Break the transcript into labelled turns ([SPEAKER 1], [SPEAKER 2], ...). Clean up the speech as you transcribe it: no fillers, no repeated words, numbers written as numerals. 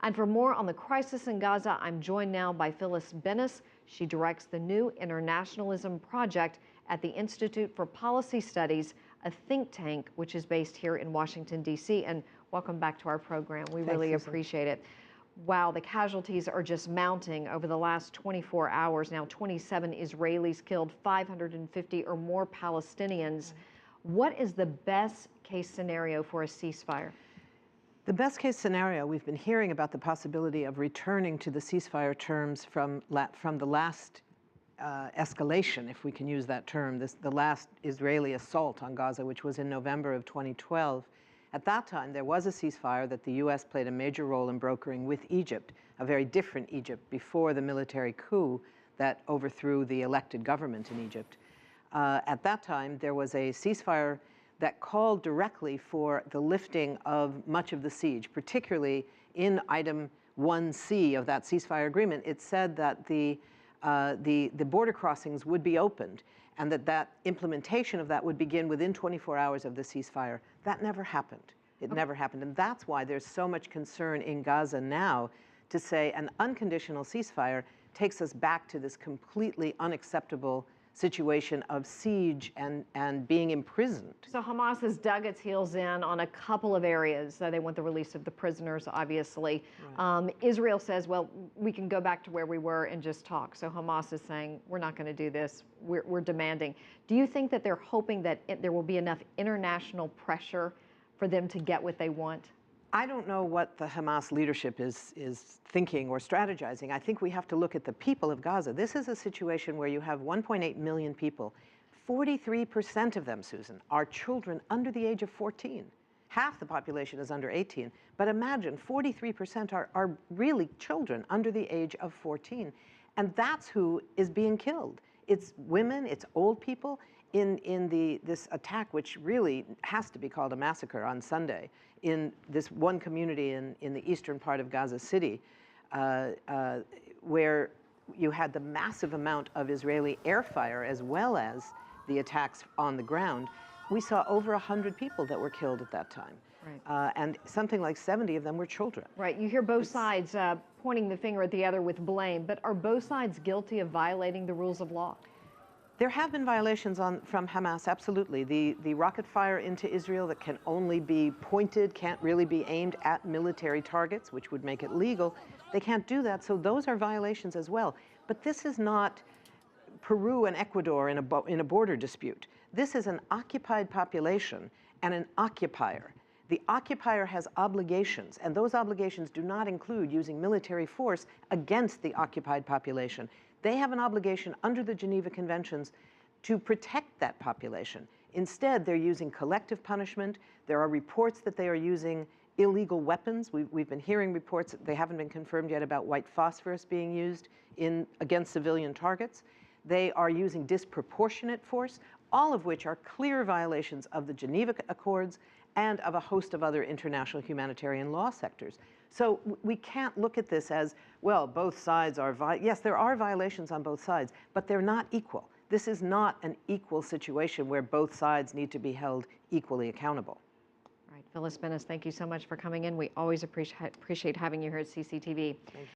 [SPEAKER 1] And for more on the crisis in Gaza, I'm joined now by Phyllis Bennis. She directs the New Internationalism Project at the Institute for Policy Studies, a think tank which is based here in Washington, D.C. And welcome back to our program. We really appreciate it. Wow, the casualties are just mounting over the last 24 hours. Now, 27 Israelis killed, 550 or more Palestinians. What is the best case scenario for a ceasefire?
[SPEAKER 2] The best case scenario, we've been hearing about the possibility of returning to the ceasefire terms from the last escalation, if we can use that term, the last Israeli assault on Gaza, which was in November of 2012. At that time, there was a ceasefire that the U.S. played a major role in brokering with Egypt, a very different Egypt before the military coup that overthrew the elected government in Egypt. At that time, there was a ceasefire that called directly for the lifting of much of the siege, particularly in item 1C of that ceasefire agreement. It said that the border crossings would be opened and that implementation of that would begin within 24 hours of the ceasefire. That never happened. It never happened. And that's why there's so much concern in Gaza now to say an unconditional ceasefire takes us back to this completely unacceptable situation of siege and being imprisoned.
[SPEAKER 1] So Hamas has dug its heels in on a couple of areas. They want the release of the prisoners, obviously. Right. Israel says, well, we can go back to where we were and just talk. So Hamas is saying, we're not going to do this. We're demanding. Do you think that they're hoping that there will be enough international pressure for them to get what they want?
[SPEAKER 2] I don't know what the Hamas leadership is thinking or strategizing. I think we have to look at the people of Gaza. This is a situation where you have 1.8 million people. 43% of them, Susan, are children under the age of 14. Half the population is under 18. But imagine 43% are really children under the age of 14. And that's who is being killed. It's women, it's old people. In this attack, which really has to be called a massacre on Sunday, in this one community in the eastern part of Gaza City, where you had the massive amount of Israeli air fire as well as the attacks on the ground, we saw over 100 people that were killed at that time. Right. And something like 70 of them were children.
[SPEAKER 1] Right. You hear both sides pointing the finger at the other with blame, but are both sides guilty of violating the rules of law?
[SPEAKER 2] There have been violations from Hamas, absolutely. The rocket fire into Israel that can only be pointed, can't really be aimed at military targets, which would make it legal. They can't do that, so those are violations as well. But this is not Peru and Ecuador in a border dispute. This is an occupied population and an occupier. The occupier has obligations, and those obligations do not include using military force against the occupied population. They have an obligation under the Geneva Conventions to protect that population. Instead, they're using collective punishment. There are reports that they are using illegal weapons. We've been hearing reports, they haven't been confirmed yet, about white phosphorus being used against civilian targets. They are using disproportionate force, all of which are clear violations of the Geneva Accords and of a host of other international humanitarian law sectors. So we can't look at this as, well, both sides are, yes, there are violations on both sides, but they're not equal. This is not an equal situation where both sides need to be held equally accountable.
[SPEAKER 1] Right. Phyllis Bennis, thank you so much for coming in. We always appreciate having you here at CCTV.